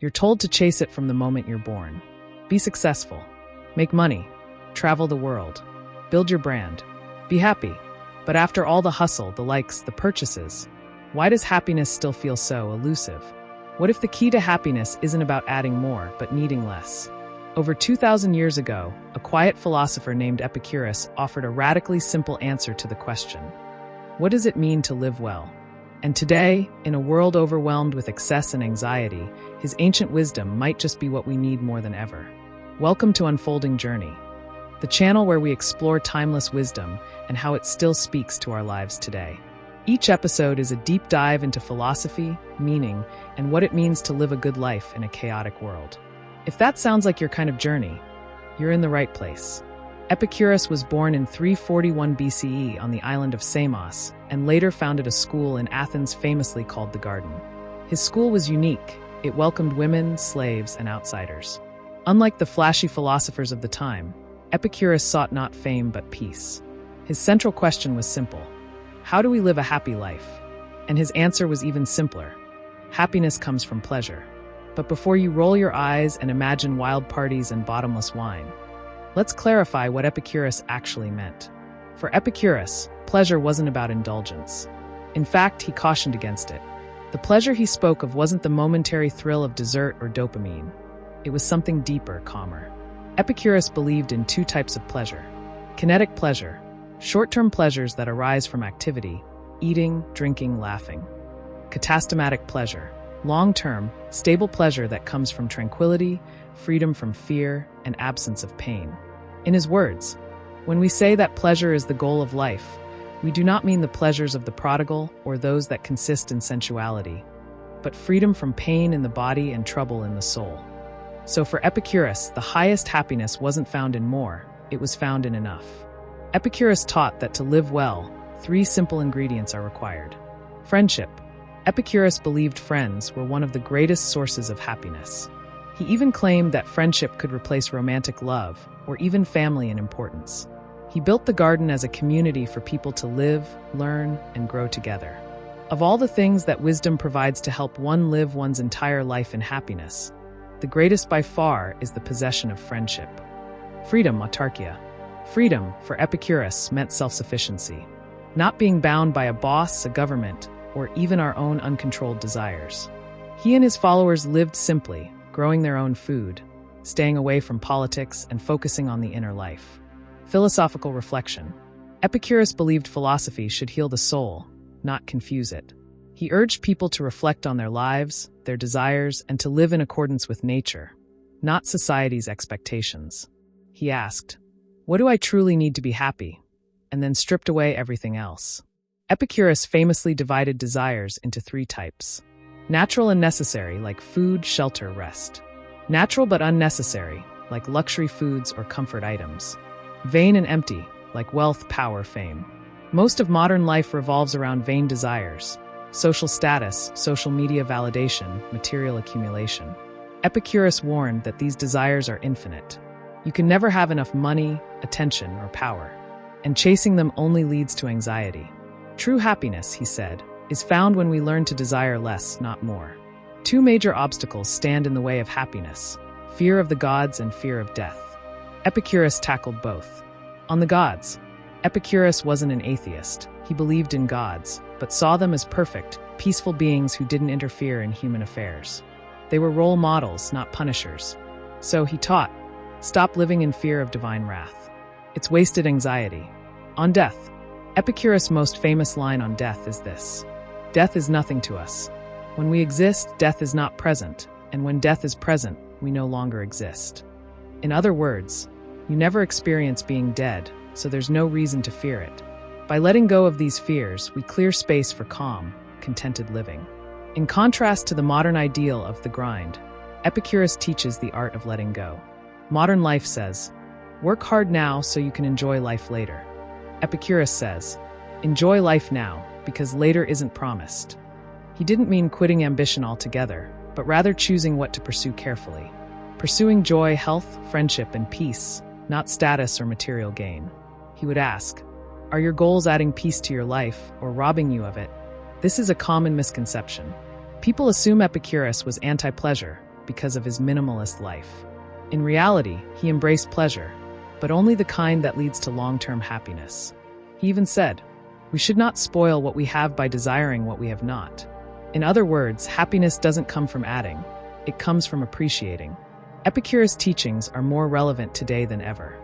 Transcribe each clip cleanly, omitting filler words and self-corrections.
You're told to chase it from the moment you're born. Be successful. Make money. Travel the world. Build your brand. Be happy. But after all the hustle, the likes, the purchases, why does happiness still feel so elusive? What if the key to happiness isn't about adding more, but needing less? Over 2,000 years ago, a quiet philosopher named Epicurus offered a radically simple answer to the question. What does it mean to live well? And today, in a world overwhelmed with excess and anxiety, his ancient wisdom might just be what we need more than ever. Welcome to Unfolding Journey, the channel where we explore timeless wisdom and how it still speaks to our lives today. Each episode is a deep dive into philosophy, meaning, and what it means to live a good life in a chaotic world. If that sounds like your kind of journey, you're in the right place. Epicurus was born in 341 BCE on the island of Samos, and later founded a school in Athens famously called the Garden. His school was unique. It welcomed women, slaves, and outsiders. Unlike the flashy philosophers of the time, Epicurus sought not fame but peace. His central question was simple. How do we live a happy life? And his answer was even simpler. Happiness comes from pleasure. But before you roll your eyes and imagine wild parties and bottomless wine, let's clarify what Epicurus actually meant. For Epicurus, pleasure wasn't about indulgence. In fact, he cautioned against it. The pleasure he spoke of wasn't the momentary thrill of dessert or dopamine. It was something deeper, calmer. Epicurus believed in two types of pleasure. Kinetic pleasure, short-term pleasures that arise from activity, eating, drinking, laughing. Catastematic pleasure, long-term, stable pleasure that comes from tranquility, freedom from fear, and absence of pain. In his words, when we say that pleasure is the goal of life, we do not mean the pleasures of the prodigal or those that consist in sensuality, but freedom from pain in the body and trouble in the soul. So for Epicurus, the highest happiness wasn't found in more, it was found in enough. Epicurus taught that to live well, three simple ingredients are required. Friendship. Epicurus believed friends were one of the greatest sources of happiness. He even claimed that friendship could replace romantic love, or even family in importance. He built the garden as a community for people to live, learn, and grow together. Of all the things that wisdom provides to help one live one's entire life in happiness, the greatest by far is the possession of friendship. Freedom, autarkia. Freedom, for Epicurus, meant self-sufficiency. Not being bound by a boss, a government, or even our own uncontrolled desires. He and his followers lived simply, growing their own food, staying away from politics, and focusing on the inner life. Philosophical reflection. Epicurus believed philosophy should heal the soul, not confuse it. He urged people to reflect on their lives, their desires, and to live in accordance with nature, not society's expectations. He asked, "What do I truly need to be happy?" and then stripped away everything else. Epicurus famously divided desires into three types. Natural and necessary, like food, shelter, rest. Natural but unnecessary, like luxury foods or comfort items. Vain and empty, like wealth, power, fame. Most of modern life revolves around vain desires. Social status, social media validation, material accumulation. Epicurus warned that these desires are infinite. You can never have enough money, attention, or power, and chasing them only leads to anxiety. True happiness, he said, is found when we learn to desire less, not more. Two major obstacles stand in the way of happiness: fear of the gods and fear of death. Epicurus tackled both. On the gods, Epicurus wasn't an atheist. He believed in gods, but saw them as perfect, peaceful beings who didn't interfere in human affairs. They were role models, not punishers. So he taught, stop living in fear of divine wrath. It's wasted anxiety. On death, Epicurus' most famous line on death is this: death is nothing to us. When we exist, death is not present, and when death is present, we no longer exist. In other words, you never experience being dead, so there's no reason to fear it. By letting go of these fears, we clear space for calm, contented living. In contrast to the modern ideal of the grind, Epicurus teaches the art of letting go. Modern life says, work hard now so you can enjoy life later. Epicurus says, enjoy life now, because later isn't promised. He didn't mean quitting ambition altogether, but rather choosing what to pursue carefully. Pursuing joy, health, friendship, and peace, not status or material gain. He would ask, are your goals adding peace to your life or robbing you of it? This is a common misconception. People assume Epicurus was anti-pleasure, because of his minimalist life. In reality, he embraced pleasure, but only the kind that leads to long-term happiness. He even said, "We should not spoil what we have by desiring what we have not." In other words, happiness doesn't come from adding, it comes from appreciating. Epicurus' teachings are more relevant today than ever.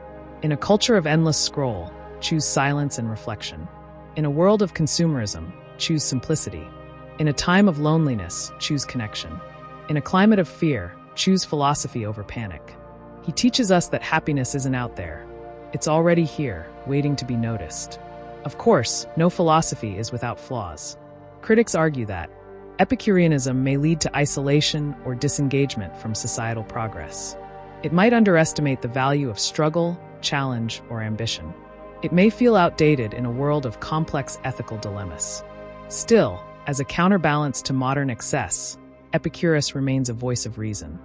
In a culture of endless scroll, choose silence and reflection. In a world of consumerism, choose simplicity. In a time of loneliness, choose connection. In a climate of fear, choose philosophy over panic. He teaches us that happiness isn't out there. It's already here, waiting to be noticed. Of course, no philosophy is without flaws. Critics argue that Epicureanism may lead to isolation or disengagement from societal progress. It might underestimate the value of struggle, challenge, or ambition. It may feel outdated in a world of complex ethical dilemmas. Still, as a counterbalance to modern excess, Epicurus remains a voice of reason.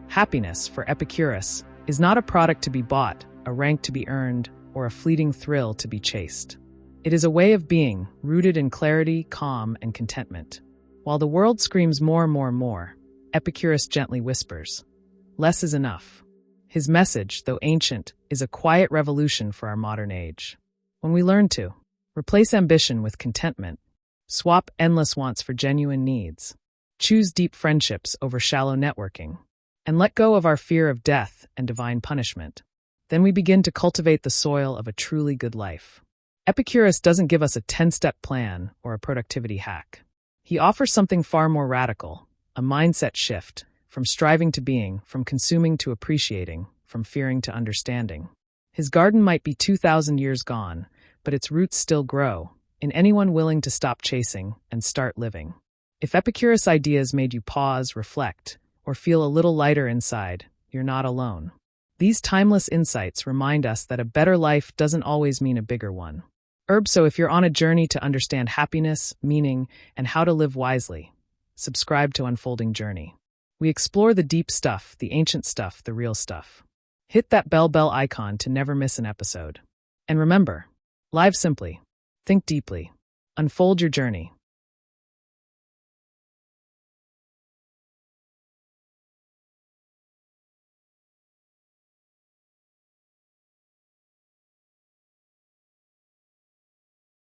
Happiness, for Epicurus, is not a product to be bought, a rank to be earned, or a fleeting thrill to be chased. It is a way of being, rooted in clarity, calm, and contentment. While the world screams more, Epicurus gently whispers, "Less is enough." His message, though ancient, is a quiet revolution for our modern age. When we learn to replace ambition with contentment, swap endless wants for genuine needs, choose deep friendships over shallow networking, and let go of our fear of death and divine punishment, then we begin to cultivate the soil of a truly good life. Epicurus doesn't give us a 10-step plan or a productivity hack. He offers something far more radical, a mindset shift, from striving to being, from consuming to appreciating, from fearing to understanding. His garden might be 2,000 years gone, but its roots still grow, in anyone willing to stop chasing and start living. If Epicurus' ideas made you pause, reflect, or feel a little lighter inside, you're not alone. These timeless insights remind us that a better life doesn't always mean a bigger one. So if you're on a journey to understand happiness, meaning, and how to live wisely, subscribe to Unfolding Journey. We explore the deep stuff, the ancient stuff, the real stuff. Hit that bell icon to never miss an episode. And remember, live simply, think deeply, unfold your journey.